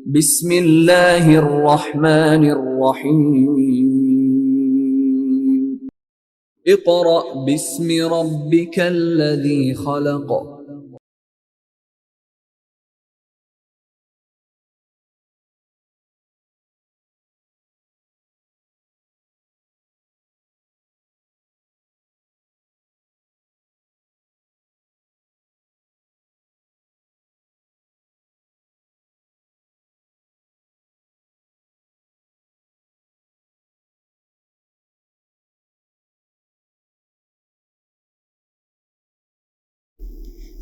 बिस्मिल्लाहिर्रहमानिर्रहीम। Iqra बिस्मि रब्बिकल्लज़ी खलक़।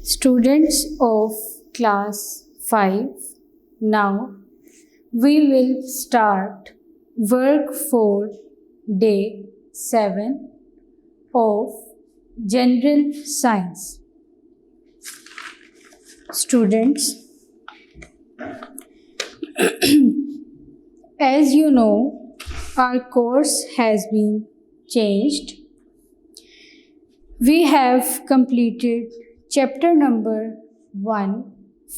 Students of class 5, now we will start work for day 7 of general science. Students, as you know, our course has been changed. We have completed chapter number 1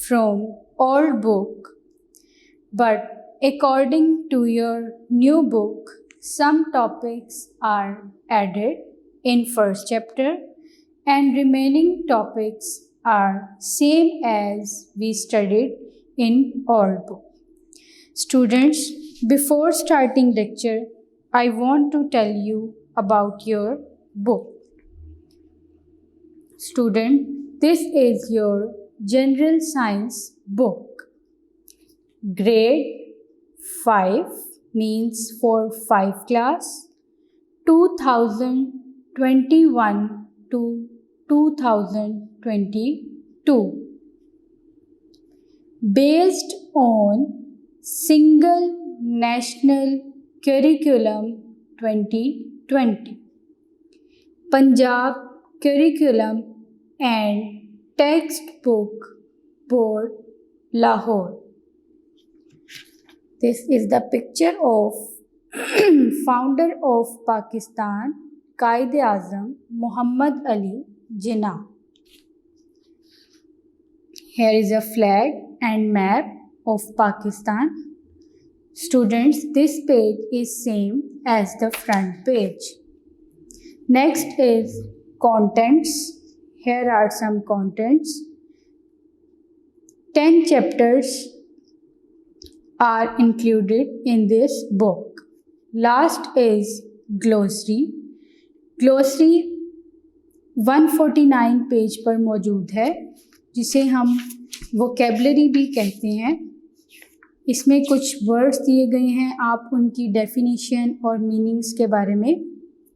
from old book, but according to your new book, some topics are added in first chapter and remaining topics are same as we studied in old book. Students, before starting lecture, I want to tell you about your book. Student, this is your general science book. Grade 5 means for 5 class 2021 to 2022. Based on single national curriculum 2020. Punjab curriculum and textbook board, Lahore. This is the picture of founder of Pakistan, Quaid-e-Azam Muhammad Ali Jinnah. Here is a flag and map of Pakistan. Students, this page is same as the front page. Next is contents. Here are some contents. 10 chapters are included in this book. Last is glossary. Glossary 149 page पर मौजूद है, जिसे हम vocabulary भी कहते हैं। इसमें कुछ वर्ड्स दिए गए हैं, आप उनकी डेफिनेशन और मीनिंग्स के बारे में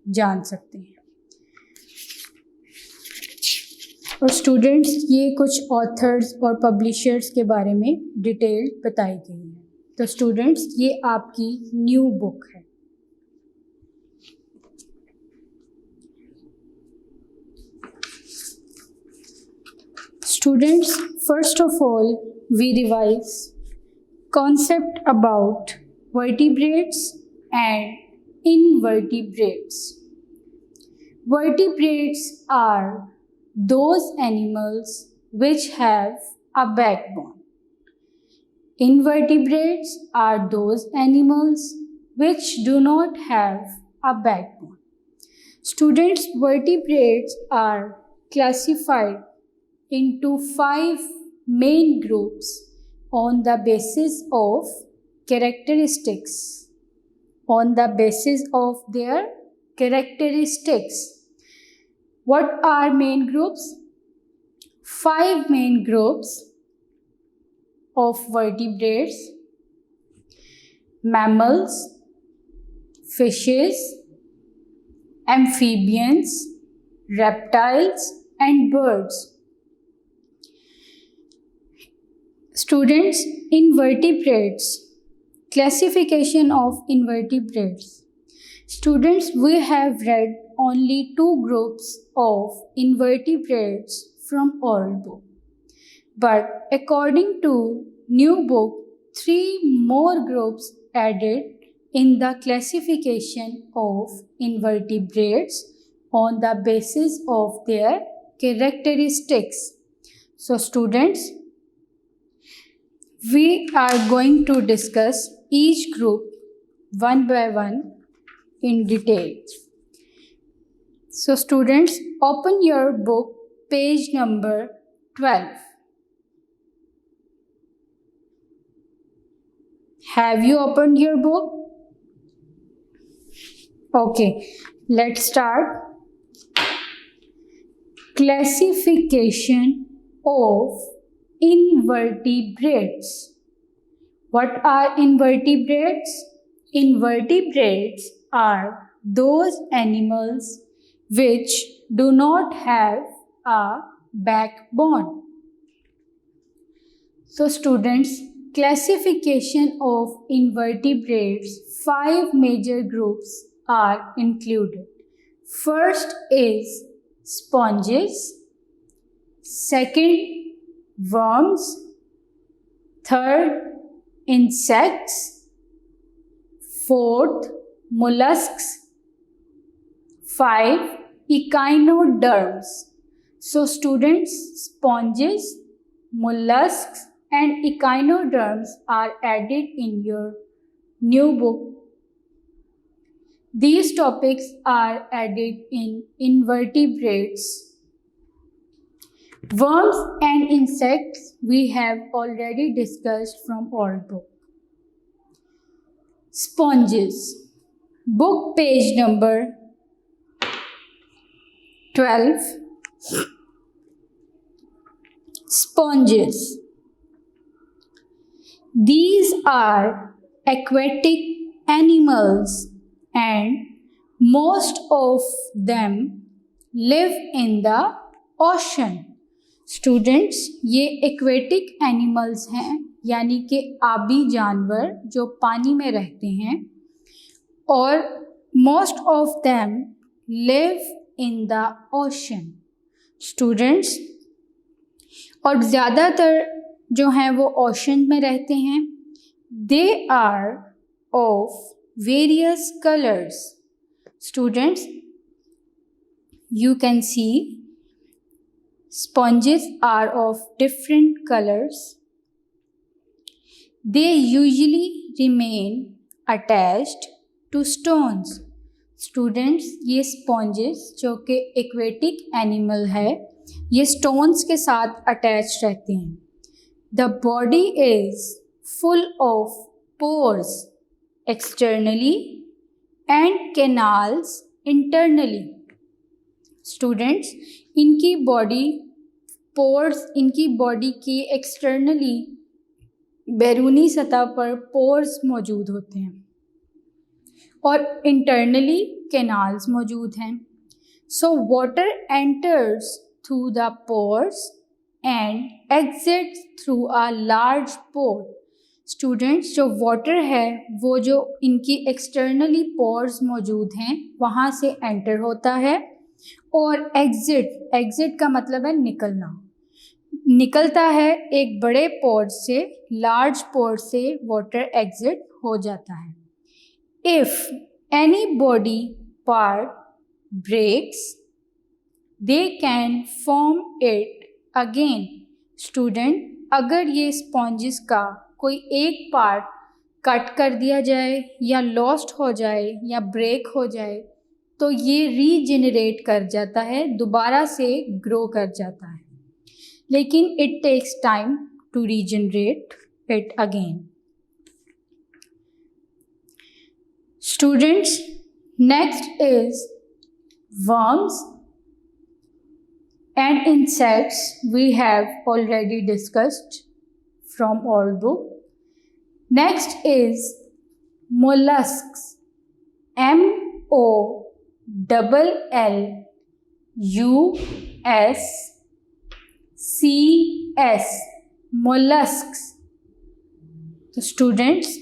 जान सकते हैं। और स्टूडेंट्स, ये कुछ ऑथर्स और पब्लिशर्स के बारे में डिटेल बताई गई है। तो स्टूडेंट्स, ये आपकी न्यू बुक है। Students, first of all, we revise concept about vertebrates and invertebrates. Vertebrates are those animals which have a backbone. Invertebrates are those animals which do not have a backbone. Students, vertebrates are classified into 5 main groups on the basis of characteristics. On the basis of their characteristics. What are main groups? 5 main groups of vertebrates: mammals, fishes, amphibians, reptiles, and birds. Students, invertebrates, classification of invertebrates. Students, we have read only 2 groups of invertebrates from old book. But according to new book, 3 more groups added in the classification of invertebrates on the basis of their characteristics. So students, We are going to discuss each group one by one in detail. So students, open your book, page number 12. Have you opened your book? Okay, let's start. Classification of invertebrates. What are invertebrates? Invertebrates are those animals which do not have a backbone. So students, classification of invertebrates, 5 major groups are included. First is sponges, second worms, third insects, fourth mollusks, 5 echinoderms. So students, sponges, mollusks and echinoderms are added in your new book. These topics are added in invertebrates. Worms and insects we have already discussed from old book. Sponges. Book page number 12. Sponges. These are aquatic animals and most of them live in the ocean. Students, ये aquatic animals हैं, यानी कि आबी जानवर जो पानी में रहते हैं, और most of them live in the ocean. Students, और ज़्यादातर जो हैं वो ओशन में रहते हैं. They are of various colours. Students, you can see sponges are of different colors. They usually remain attached to stones. Students, ये sponges जो कि aquatic animal है, ये stones के साथ attached रहते हैं. The body is full of pores externally and canals internally. Students, इनकी बॉडी पोर्स, इनकी बॉडी की एक्सटर्नली बैरूनी सतह पर पोर्स मौजूद होते हैं और इंटरनली कैनाल्स मौजूद हैं. So water enters through the pores and exits through a large pore. Students, जो वाटर है वो जो इनकी एक्सटर्नली पोर्स मौजूद हैं वहाँ से एंटर होता है और एग्जिट का मतलब है निकलना, निकलता है एक बड़े पोर से, लार्ज पोर से वाटर एग्जिट हो जाता है. If any body part breaks they can form it again. Student, अगर ये स्पॉन्जेस का कोई एक पार्ट कट कर दिया जाए या लॉस्ट हो जाए या ब्रेक हो जाए तो ये रीजेनरेट कर जाता है, दोबारा से ग्रो कर जाता है, लेकिन it takes time to regenerate it again. Students, next is worms and insects we have already discussed from our book. Next is mollusks. MOLLUSCS. mollusks. So students,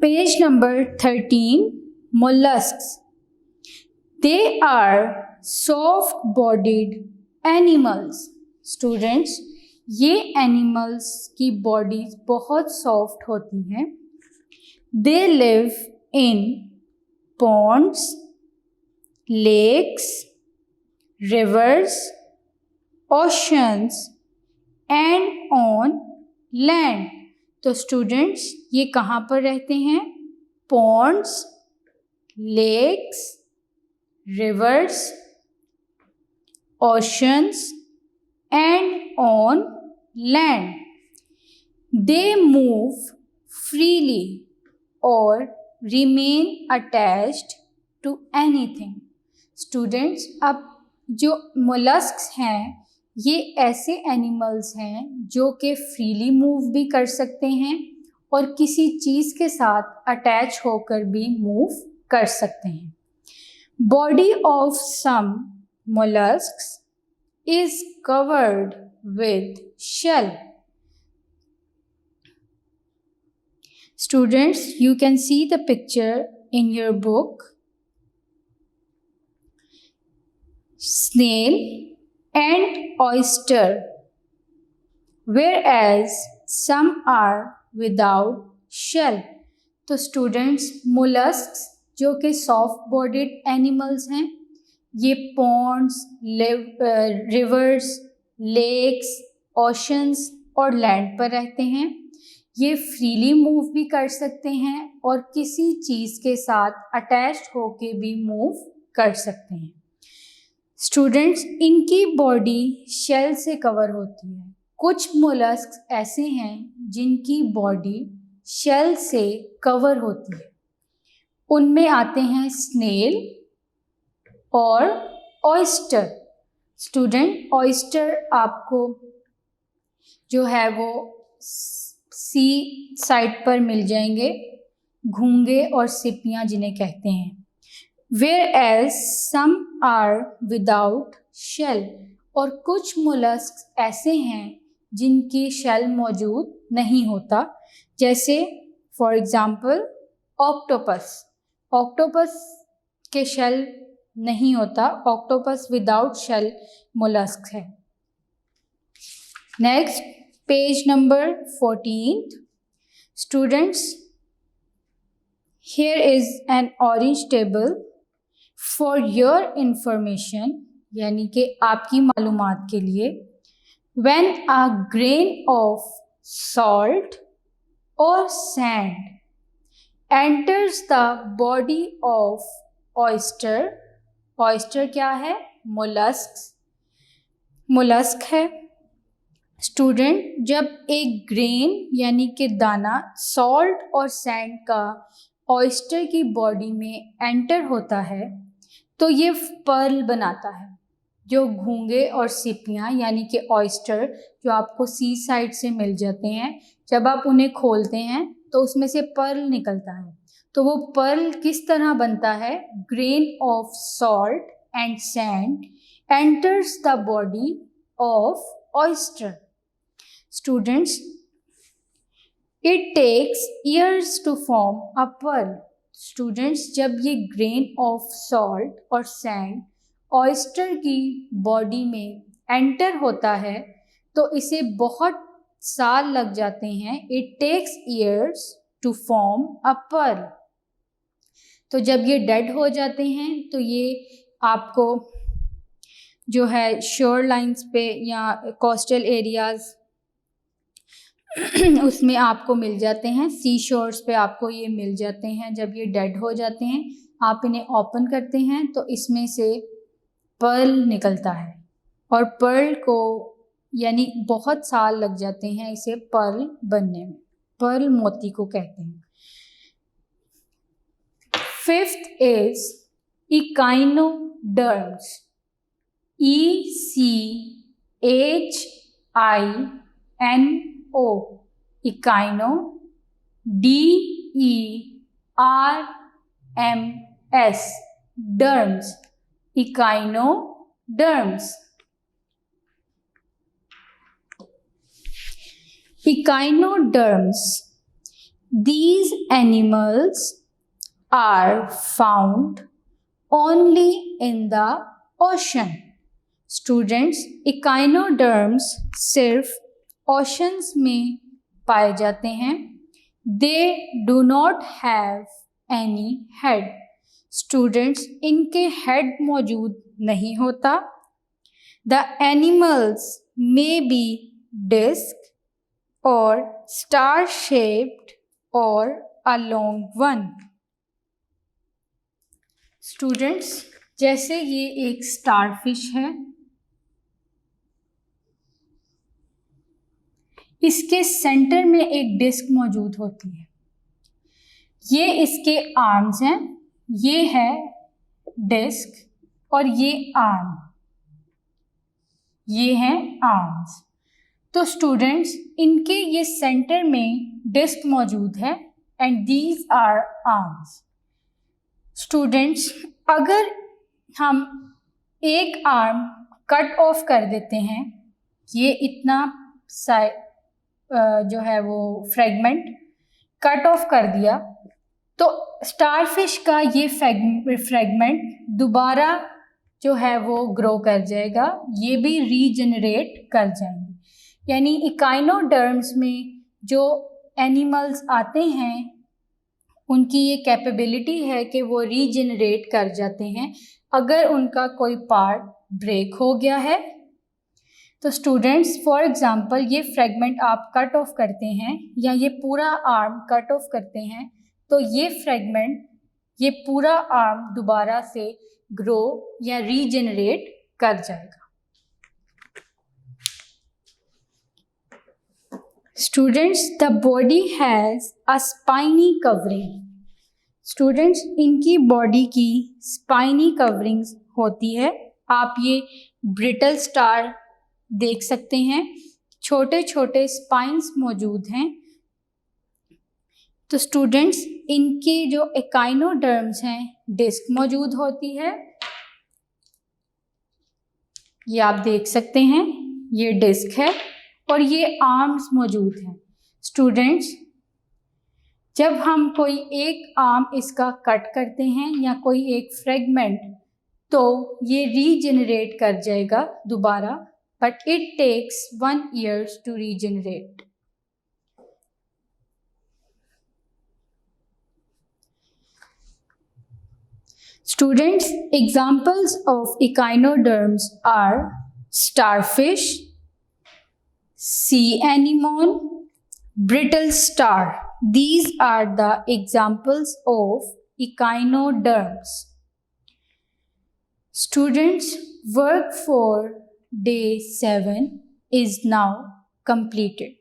page number 13, mollusks. They are soft bodied animals. Students, ये animals की bodies बहुत soft होती हैं. They live in ponds, lakes, rivers, oceans and on land. तो students ये कहाँ पर रहते हैं? ponds, lakes, rivers, oceans and on land. They move freely or remain attached to anything. Students अब जो मोलस्क्स हैं ये ऐसे एनिमल्स हैं जो कि फ्रीली मूव भी कर सकते हैं और किसी चीज़ के साथ अटैच होकर भी मूव कर सकते हैं. Body of some molluscs is covered with shell. Students, you can see the picture in your book. Snail and oyster, whereas some are without shell. तो स्टूडेंट्स मोलस्क्स जो कि सॉफ्ट बॉडीड एनिमल्स हैं ये Pond's, reverse, lakes, oceans और land पर रहते हैं. ये फ्रीली मूव भी कर सकते हैं और किसी चीज़ के साथ अटैच्ड होके भी मूव कर सकते हैं. स्टूडेंट्स इनकी बॉडी शेल से कवर होती है. कुछ मोलस्क्स ऐसे हैं जिनकी बॉडी शेल से कवर होती है. उनमें आते हैं स्नेल और ऑयस्टर. स्टूडेंट ऑयस्टर आपको जो है वो सी साइड पर मिल जाएंगे, घोंगे और सिपियाँ जिन्हें कहते हैं. whereas some are without shell, और कुछ मोलस्क्स ऐसे हैं जिनकी शेल मौजूद नहीं होता, जैसे फॉर एग्जांपल ऑक्टोपस. ऑक्टोपस के शेल नहीं होता. ऑक्टोपस विदाउट शेल मोलस्क है. Next page number 14. Students, here is an orange table for your information, यानी कि आपकी मालूमात के लिए. when a grain of salt or sand enters the body of oyster, oyster क्या है? मोलस्क है. स्टूडेंट जब एक ग्रेन यानी कि दाना सॉल्ट और सैंड का ऑयस्टर की बॉडी में एंटर होता है तो ये पर्ल बनाता है. जो घोंगे और सिपियाँ यानी कि ऑयस्टर जो आपको सी साइड से मिल जाते हैं, जब आप उन्हें खोलते हैं तो उसमें से पर्ल निकलता है. तो वो पर्ल किस तरह बनता है? Grain of salt and sand enters the body of oyster. Students, it takes years to form a pearl. Students, जब ये grain of salt और sand oyster की बॉडी में एंटर होता है तो इसे बहुत साल लग जाते हैं. It takes years to form a pearl. तो जब ये डेड हो जाते हैं तो ये आपको जो है शोर लाइन्स पे या कोस्टल एरियाज़ उसमें आपको मिल जाते हैं. सी शोर्स पे आपको ये मिल जाते हैं. जब ये डेड हो जाते हैं आप इन्हें ओपन करते हैं तो इसमें से पर्ल निकलता है और पर्ल को यानी बहुत साल लग जाते हैं इसे पर्ल बनने में. पर्ल मोती को कहते हैं. 5th is echinoderms. ECHINO, echino, DERMS, derms, echinoderms. Echinoderms. These animals are found only in the ocean. Students, echinoderms सिर्फ ओशंस में पाए जाते हैं. They do not have any head. Students, इनके हेड मौजूद नहीं होता. The animals may be disk or star shaped or a long one. Students, जैसे ये एक स्टारफिश है, इसके सेंटर में एक डिस्क मौजूद होती है। ये इसके आर्म्स हैं, ये है डिस्क और ये आर्म, ये हैं आर्म्स। तो स्टूडेंट्स, इनके ये सेंटर में डिस्क मौजूद है and these are arms. Students, अगर हम एक आर्म कट ऑफ कर देते हैं, ये इतना जो है वो फ्रेगमेंट कट ऑफ कर दिया, तो स्टारफिश का ये फ्रेगमेंट दोबारा जो है वो ग्रो कर जाएगा, ये भी रीजनरेट कर जाएंगे। यानी इकाइनोडर्म्स में जो एनिमल्स आते हैं उनकी ये कैपेबिलिटी है कि वो रीजनरेट कर जाते हैं अगर उनका कोई पार्ट ब्रेक हो गया है। तो स्टूडेंट्स, फॉर एग्जांपल ये फ्रेगमेंट आप कट ऑफ करते हैं या ये पूरा आर्म कट ऑफ करते हैं, तो ये फ्रेगमेंट, ये पूरा आर्म दोबारा से ग्रो या रीजनरेट कर जाएगा। Students, the body has a spiny covering. Students, इनकी बॉडी की स्पाइनी कवरिंग्स होती है। आप ये ब्रिटल स्टार देख सकते हैं, छोटे छोटे स्पाइंस मौजूद हैं। तो स्टूडेंट्स, इनके जो एकाइनोडर्म्स हैं, डिस्क मौजूद होती है, ये आप देख सकते हैं, ये डिस्क है और ये आर्म्स मौजूद हैं। स्टूडेंट्स, जब हम कोई एक आर्म इसका कट करते हैं या कोई एक फ्रेगमेंट, तो ये रीजनरेट कर जाएगा दोबारा, but it takes 1 year to regenerate. Students, examples of echinoderms are starfish, sea anemone, brittle star. These are the examples of echinoderms. Students, work for Day 7 is now completed.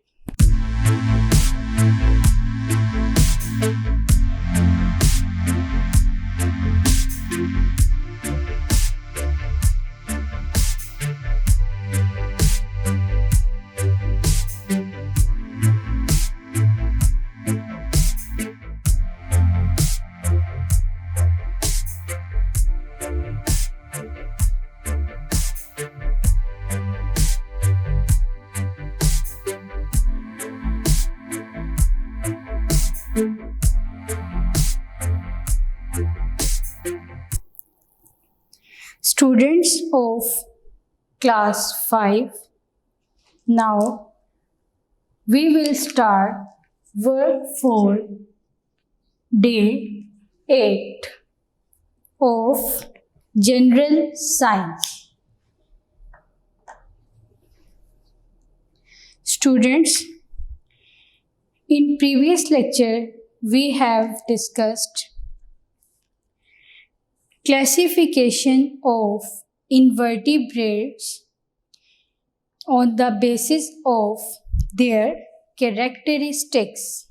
Students of class 5, now we will start work for day 8 of general science. Students, in previous lecture we have discussed classification of invertebrates on the basis of their characteristics.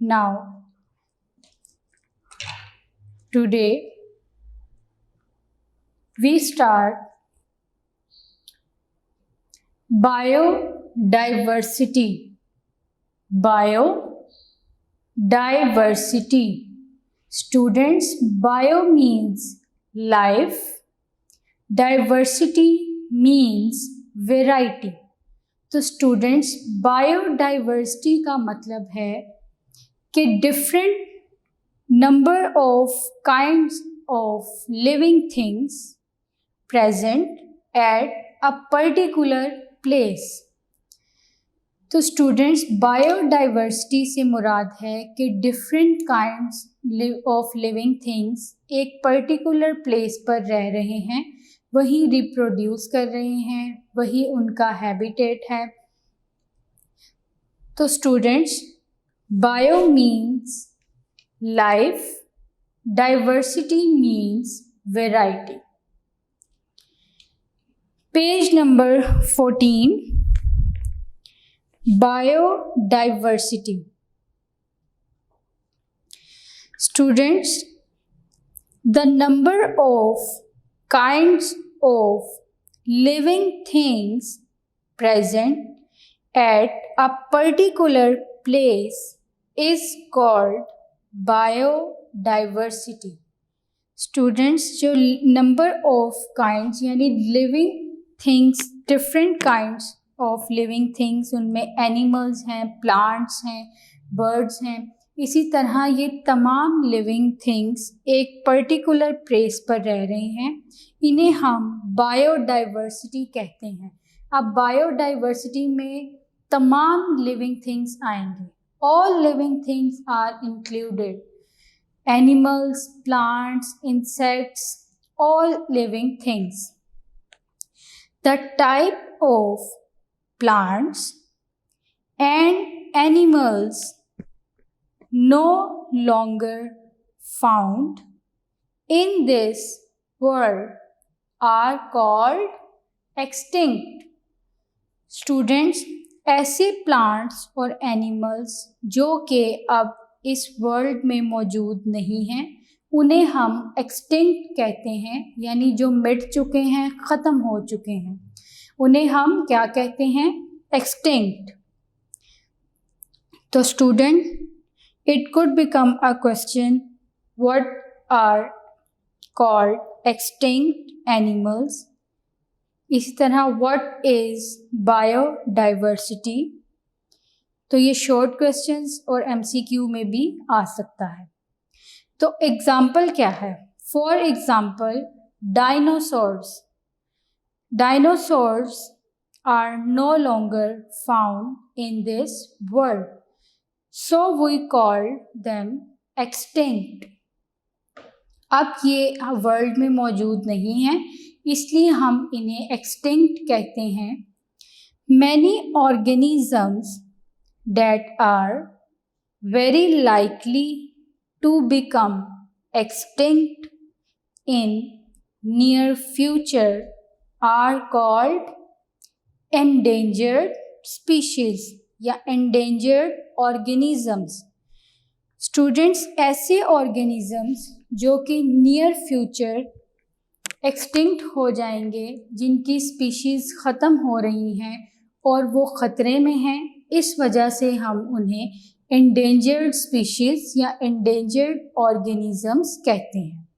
Now, today we start biodiversity. Biodiversity. Students, bio means life, diversity means variety. तो students, biodiversity का मतलब है कि different number of kinds of living things present at a particular place. तो students, biodiversity से मुराद है कि different kinds of living things एक पर्टिकुलर प्लेस पर रह रहे हैं, वही रिप्रोड्यूस कर रहे हैं, वही उनका हैबिटेट है। तो students, bio means life, diversity means variety. Page number 14, biodiversity. Students, the number of kinds of living things present at a particular place is called biodiversity. Students, जो नंबर ऑफ काइंड्स यानी living things, different kinds of living things, उनमें animals हैं, plants हैं, birds हैं, इसी तरह ये तमाम लिविंग थिंग्स एक पर्टिकुलर प्लेस पर रह रहे हैं, इन्हें हम बायोडाइवर्सिटी कहते हैं। अब बायोडाइवर्सिटी में तमाम लिविंग थिंग्स आएंगे। All living things are included, animals, plants, insects, all living things. The type of plants and animals no longer found in this world are called extinct. Students, ऐसे plants और animals जो कि अब इस world में मौजूद नहीं हैं, उन्हें हम एक्सटिंक्ट कहते हैं, यानी जो मिट चुके हैं, ख़त्म हो चुके हैं, उन्हें हम क्या कहते हैं? एक्सटिंक्ट। तो student, it could become a question, what are called extinct animals. इसी तरह व्हाट इज़ बायोडाइवर्सिटी। तो ये शॉर्ट क्वेश्चंस और एमसीक्यू में भी आ सकता है। तो एग्जाम्पल क्या है? For example, dinosaurs. Dinosaurs are no longer found in this world, so we call them extinct. अब ये वर्ल्ड में मौजूद नहीं है, इसलिए हम इन्हें एक्सटिंक्ट कहते हैं। Many organisms that are very likely to become extinct in near future are called endangered species या endangered organisms. स्टूडेंट्स, ऐसे ऑर्गेनिजम्स जो कि नियर फ्यूचर एक्सटिंक्ट हो जाएंगे, जिनकी स्पीशीज़ ख़त्म हो रही हैं और वो ख़तरे में हैं, इस वजह से हम उन्हें एंडेंजर्ड स्पीशीज़ या एंडेंजर्ड ऑर्गेनिजम्स कहते हैं।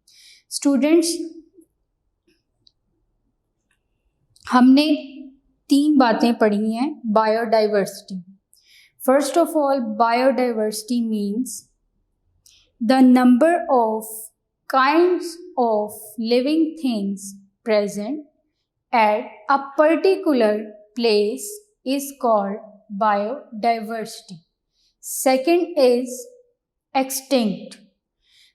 स्टूडेंट्स, हमने 3 बातें पढ़ी हैं biodiversity. First of all, biodiversity means the number of kinds of living things present at a particular place is called biodiversity. Second is extinct.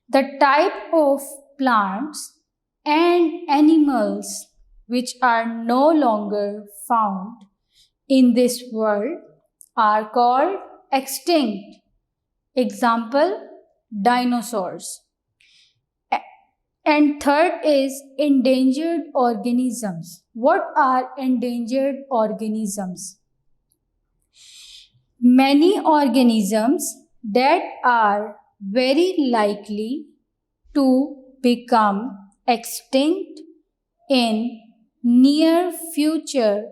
The type of plants and animals which are no longer found in this world are called extinct. Example, dinosaurs. And third is endangered organisms. What are endangered organisms? Many organisms that are very likely to become extinct in near future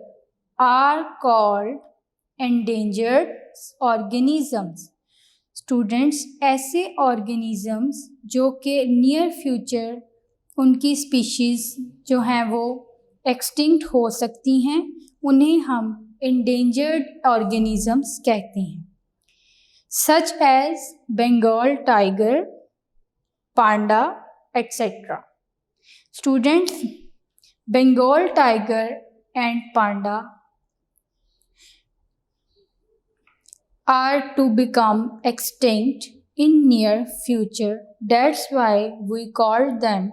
are called endangered organisms. Students, ऐसे organisms जो कि near future उनकी species जो हैं वो extinct हो सकती हैं, उन्हें हम endangered organisms कहते हैं, such as Bengal tiger, panda, etc. Students, Bengal tiger and panda are to become extinct in near future. That's why we call them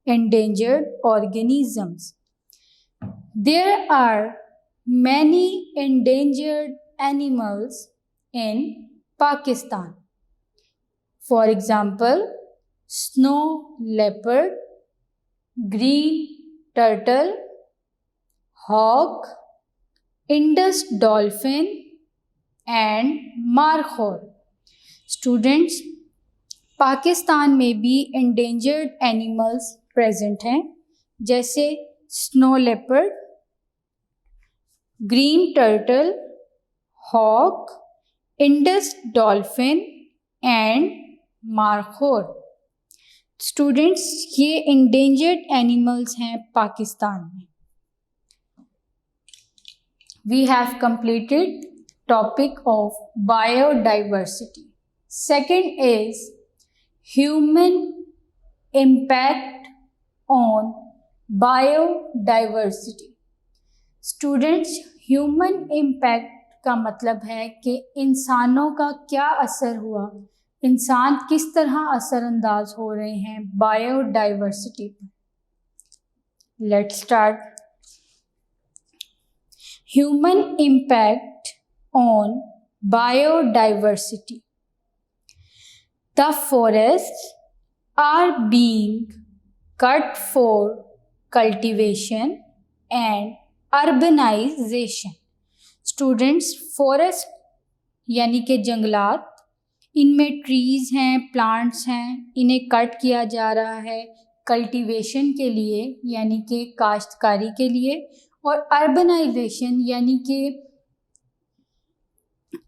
endangered organisms. There are many endangered animals in Pakistan. For example, snow leopard, green turtle, hawk, Indus dolphin and markhor. Students, Pakistan में भी endangered animals present हैं, जैसे snow leopard, green turtle, hawk, Indus dolphin and markhor. Students, ये endangered animals हैं पाकिस्तान में. We have completed topic of biodiversity. Second is human impact on biodiversity. Students, human impact का मतलब है कि इंसानों का क्या असर हुआ, इंसान किस तरह असरअंदाज हो रहे हैं बायोडाइवर्सिटी पर. Let's start. Human impact on biodiversity. The forests are being cut for cultivation and urbanization. Students, forest यानी कि जंगलात, इनमें ट्रीज़ हैं, प्लांट्स हैं, इन्हें कट किया जा रहा है कल्टीवेशन के लिए यानी कि काश्तकारी के लिए, और अर्बनाइजेशन यानी कि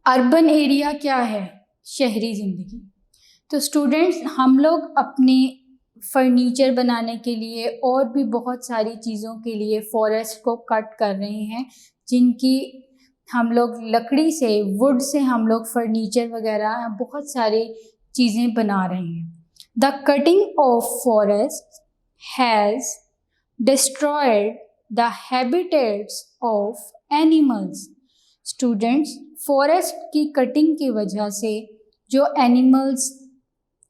अर्बन एरिया क्या है, शहरी ज़िंदगी. तो स्टूडेंट्स, हम लोग अपने फर्नीचर बनाने के लिए और भी बहुत सारी चीज़ों के लिए फॉरेस्ट को कट कर रहे हैं, जिनकी हम लोग लकड़ी से, वुड से हम लोग फर्नीचर वगैरह बहुत सारी चीज़ें बना रहे हैं. The cutting of forest has destroyed the habitats of animals. Students, forest की कटिंग की वजह से जो एनिमल्स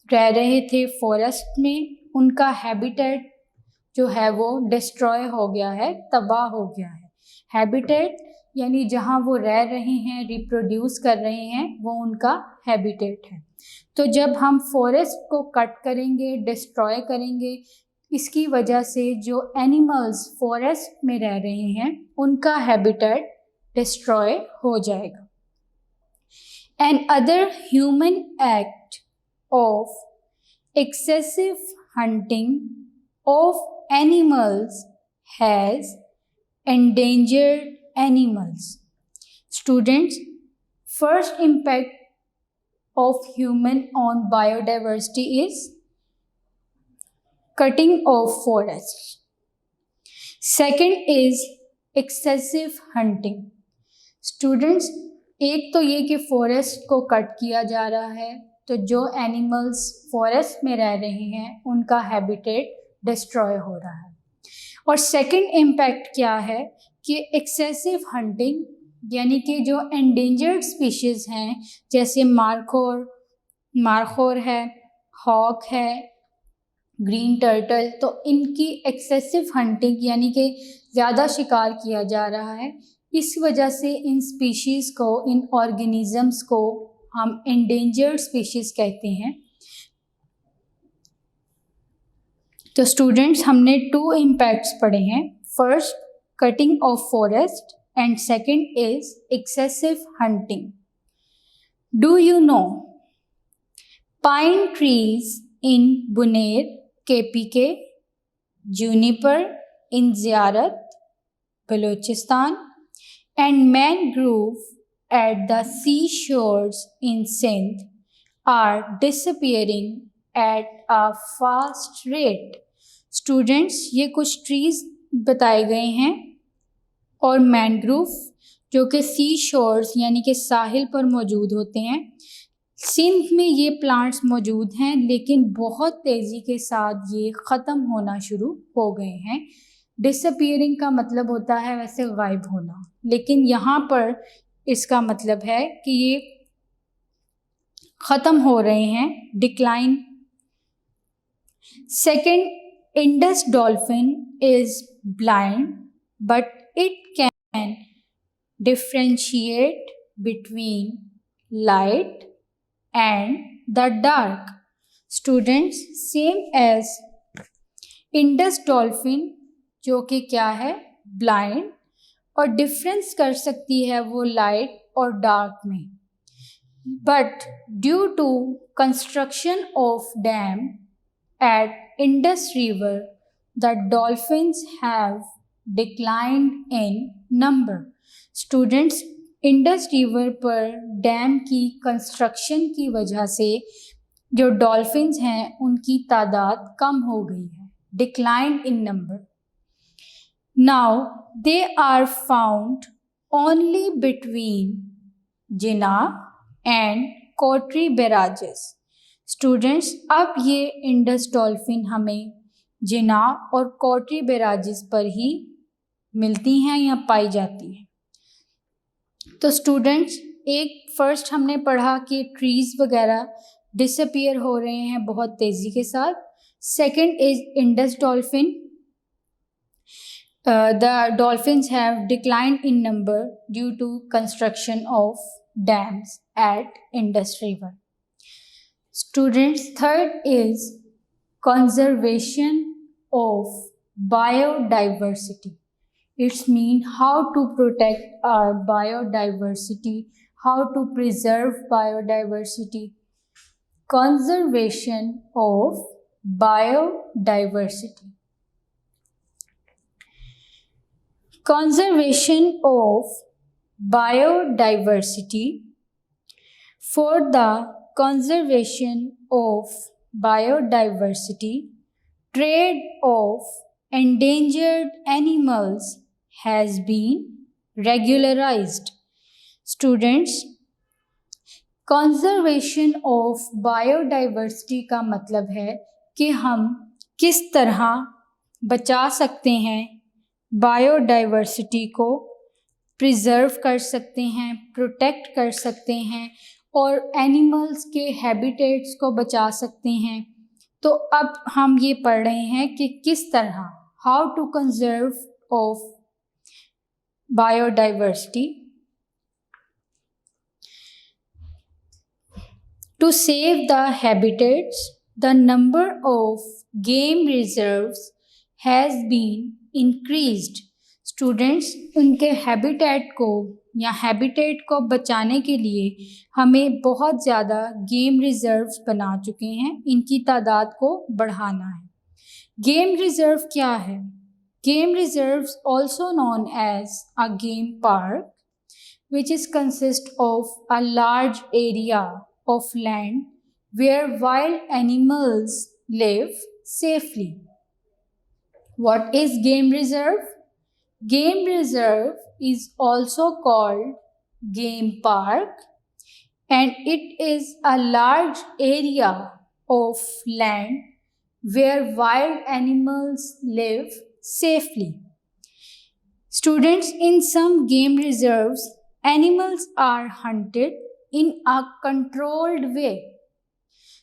रह रहे थे फॉरेस्ट में, उनका हैबिटेट जो है वो डिस्ट्रॉय हो गया है, तबाह हो गया है. हैबिटेट यानी जहाँ वो रह रहे हैं, रिप्रोड्यूस कर रहे हैं, वो उनका हैबिटेट है. तो जब हम फॉरेस्ट को कट करेंगे, डिस्ट्रॉय करेंगे, इसकी वजह से जो एनिमल्स फॉरेस्ट में रह रहे हैं उनका हैबिटेट डिस्ट्रॉय हो जाएगा. Another human act of excessive hunting of animals has endangered animals. Students, first impact of human on biodiversity is cutting of forests. Second is excessive hunting. Students, एक तो ये कि फॉरेस्ट को cut किया जा रहा है, तो जो एनिमल्स फॉरेस्ट में रह रहे हैं उनका हैबिटेट डिस्ट्रॉय हो रहा है. और सेकंड इम्पैक्ट क्या है कि एक्सेसिव हंटिंग यानी कि जो एंडेंजर्ड स्पीशीज़ हैं, जैसे मारखोर है, हॉक है, ग्रीन टर्टल, तो इनकी एक्सेसिव हंटिंग यानी कि ज़्यादा शिकार किया जा रहा है. इस वजह से इन स्पीशीज़ को, इन ऑर्गेनिज़म्स को हम एंडेंजर्ड स्पीशीज़ कहते हैं. तो स्टूडेंट्स, हमने 2 इम्पैक्ट्स पढ़े हैं. First, cutting of forest and second is excessive hunting. Do you know pine trees in Buner, KPK, juniper in Ziyarat, Balochistan, and mangrove at the seashores in Sindh are disappearing at a fast rate. Students, ये कुछ trees बताए गए हैं, और mangrove जो कि सी shores यानी कि साहिल पर मौजूद होते हैं. सिंध में ये प्लांट्स मौजूद हैं, लेकिन बहुत तेज़ी के साथ ये ख़त्म होना शुरू हो गए हैं. डिसअपीयरिंग का मतलब होता है वैसे गायब होना, लेकिन यहाँ पर इसका मतलब है कि ये ख़त्म हो रहे हैं, decline. Second, Indus dolphin is blind but it can differentiate between light and the dark. Students, same as Indus dolphin जो कि क्या है, ब्लाइंड, और डिफरेंस कर सकती है वो लाइट और डार्क में. But due to construction of dam at Indus river the dolphins have declined in number. Students, Indus river पर डैम की कंस्ट्रक्शन की वजह से जो डॉल्फिन्स हैं उनकी तादाद कम हो गई है, declined in number. Now they are found only between Jinnah and Kotri barrages. Students, अब ये इंडस डॉल्फिन हमें जिन्ना और कोटरी बैराजेस पर ही मिलती हैं या पाई जाती हैं. तो स्टूडेंट्स, एक फर्स्ट हमने पढ़ा कि ट्रीज़ वगैरह डिसअपियर हो रहे हैं बहुत तेज़ी के साथ. Second is Indus dolphin. The dolphins have declined in number due to construction of dams at Indus River. Students, third is conservation of biodiversity. It's mean how to protect our biodiversity, how to preserve biodiversity. Conservation of biodiversity. Conservation of biodiversity. For the conservation of biodiversity, trade of endangered animals has been regularized. Students, conservation of biodiversity का मतलब है कि हम किस तरह बचा सकते हैं, बायोडाइवर्सिटी को प्रिजर्व कर सकते हैं, प्रोटेक्ट कर सकते हैं और एनिमल्स के हैबिटेट्स को बचा सकते हैं. तो अब हम ये पढ़ रहे हैं कि किस तरह, how to conserve of biodiversity. To save the habitats, the number of game reserves has been increased. Students, उनके हैबिटेट को या हैबिटेट को बचाने के लिए हमें बहुत ज़्यादा गेम रिजर्व्स बना चुके हैं, इनकी तादाद को बढ़ाना है. गेम रिजर्व क्या है? Game reserves also known as a game park, which is consist of a large area of land where wild animals live safely. What is game reserve? Game reserve is also called game park, and it is a large area of land where wild animals live safely. Students, in some game reserves, animals are hunted in a controlled way.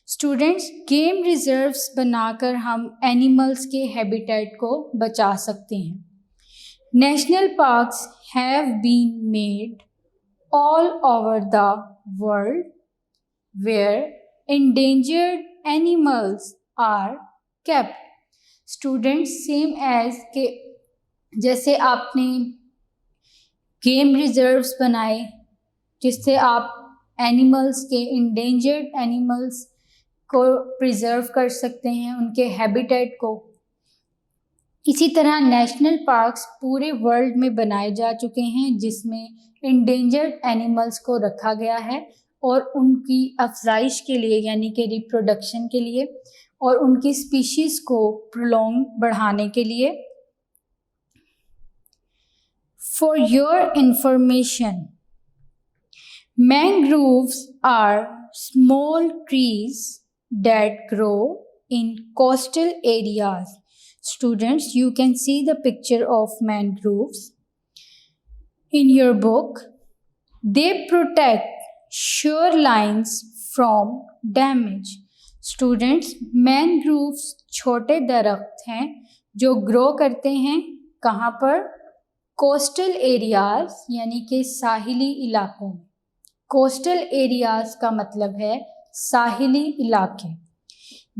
Students, game reserves बनाकर हम animals के habitat को बचा सकते हैं. National parks have been made all over the world where endangered animals are kept. Students, same as के जैसे आपने गेम रिजर्व्स बनाए जिससे आप एनिमल्स के इंडेंजर्ड एनिमल्स को प्रिजर्व कर सकते हैं, उनके हैबिटेट को. इसी तरह नेशनल पार्क्स पूरे वर्ल्ड में बनाए जा चुके हैं जिसमें इंडेंजर्ड एनिमल्स को रखा गया है और उनकी अफजाइश के लिए यानी कि रिप्रोडक्शन के लिए और उनकी स्पीशीज़ को प्रोलॉन्ग बढ़ाने के लिए. For your information, mangroves are small trees that grow in coastal areas. Students, you can see the picture of mangroves in your book. They protect shorelines from damage. Students, mangroves छोटे दरख्त हैं जो grow करते हैं कहाँ पर? Coastal areas यानी कि साहिली इलाकों में। कोस्टल एरियाज का मतलब है साहिली इलाके।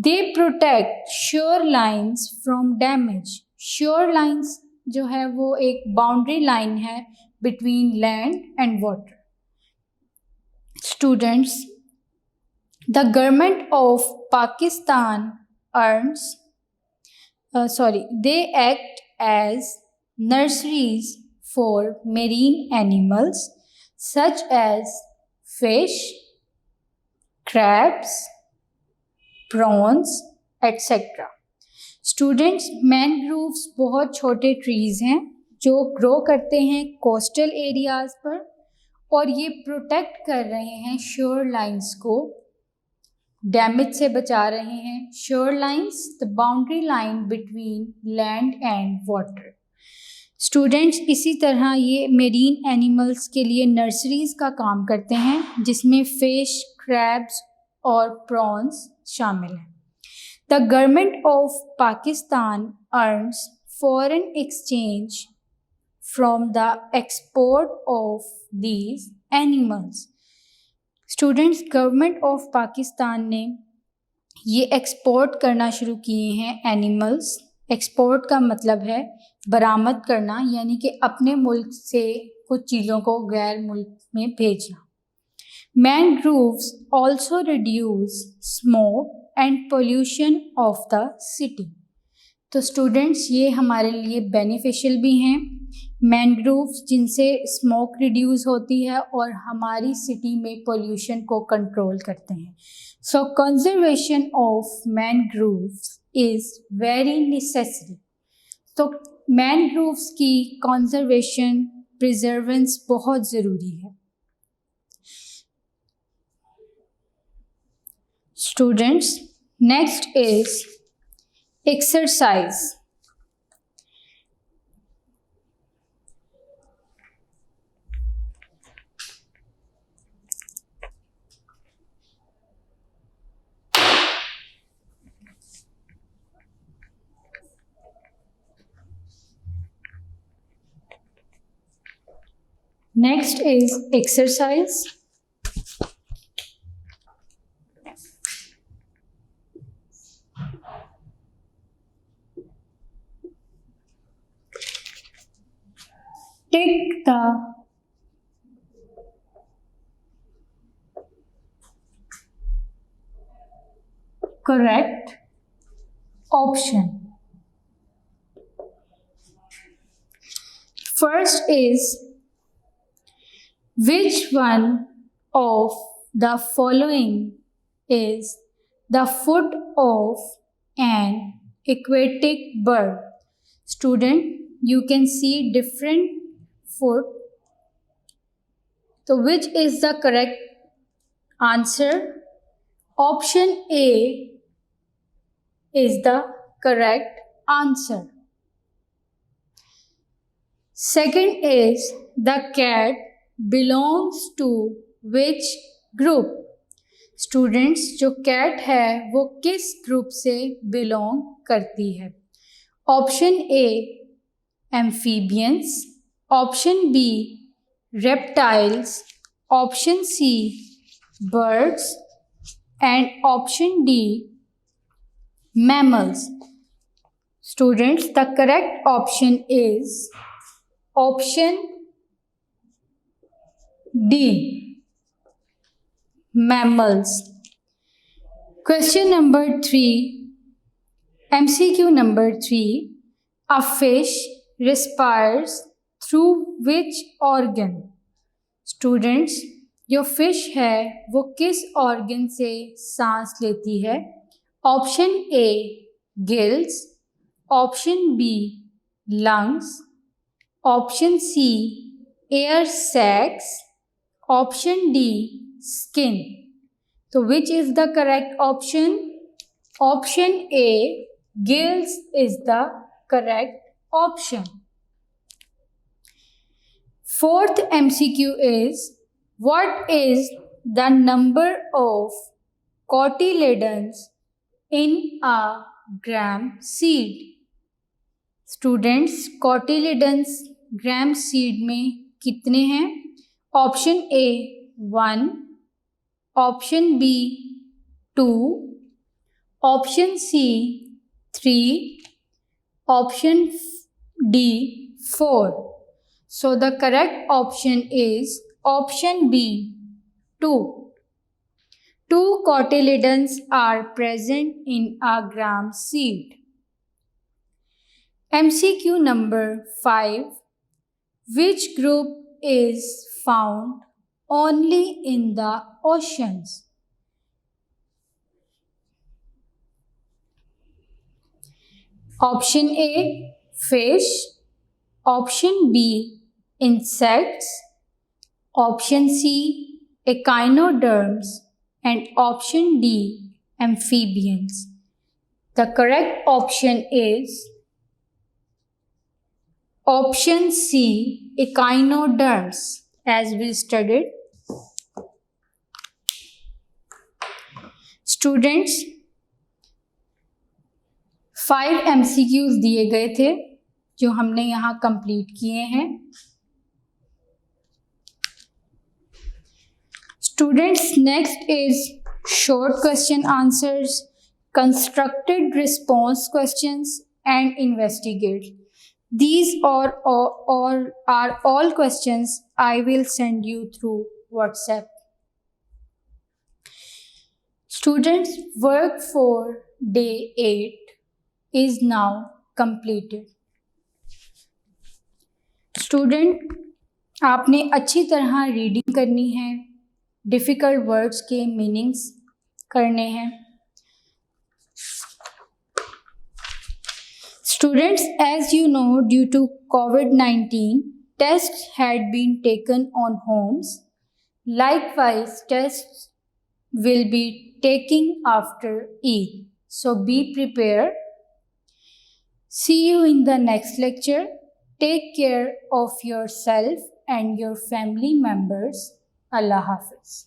They protect sure lines from damage. Sure lines जो है वो एक बाउंड्री लाइन है between land and water. Students, the government of Pakistan they act as nurseries for marine animals such as fish, crabs, prawns, etc. Students, mangroves बहुत छोटे trees हैं जो grow करते हैं कोस्टल एरियाज़ पर और ये प्रोटेक्ट कर रहे हैं शोर लाइंस को, डैमेज से बचा रहे हैं। शोर lines the boundary line between land and water. Students, इसी तरह ये मेरीन एनिमल्स के लिए नर्सरीज़ का काम करते हैं जिसमें फ़िश, क्रैब्स और प्रॉन्स शामिल हैं। The government of Pakistan earns foreign exchange from the export of these animals. Students, government of Pakistan ने ये एक्सपोर्ट करना शुरू किए हैं एनिमल्स। एक्सपोर्ट का मतलब है बरामद करना, यानी कि अपने मुल्क से कुछ चीज़ों को गैर मुल्क में भेजना। Mangroves also reduce smoke and pollution of the city. तो स्टूडेंट्स, ये हमारे लिए बेनिफिशियल भी हैं मैनग्रोव्स, जिनसे स्मोक रिड्यूस होती है और हमारी सिटी में पोल्यूशन को कंट्रोल करते हैं। So conservation of mangroves is very necessary. तो मैनग्रोव्स की कंजर्वेशन, प्रिजर्वेंस बहुत ज़रूरी है। Students, next is exercise. Next is exercise. Take the correct option. First is, which one of the following is the foot of an aquatic bird? Student, you can see different foot. So which is the correct answer? Option A is the correct answer. Second is, the cat belongs to which group? Students, जो cat है वो किस group से belong करती है? Option A, amphibians. Option B, reptiles. Option C, birds. And option D, mammals. Students, the correct option is option D, mammals. Question number 3, MCQ number 3. A fish respires through which organ? Students, जो fish है वो किस organ से सांस लेती है? Option A, gills. Option B, lungs. Option C, air sacs. Option D, skin. तो which is the correct option? Option A, gills is the correct option. Fourth MCQ is, what is the number of cotyledons in a gram seed? Students, cotyledons gram seed में कितने हैं? Option A 1, option B 2, option C 3, option D 4. So the correct option is option B 2. 2 cotyledons are present in a gram seed. MCQ number 5. Which group is found only in the oceans? Option A fish, option B insects, option C echinoderms, and option D amphibians. The correct option is option C echinoderms, as we studied. Students, 5 MCQs दिए गए थे जो हमने यहाँ complete किए हैं. Students, next is short question answers, constructed response questions, and investigate. These are all questions I will send you through WhatsApp. Students, work for day 8 is now completed. Student, आपने अच्छी तरह रीडिंग करनी है, difficult words के meanings करने हैं. Students, as you know, due to COVID-19, tests had been taken on homes. Likewise, tests will be taken after Eid. So be prepared. See you in the next lecture. Take care of yourself and your family members. Allah Hafiz.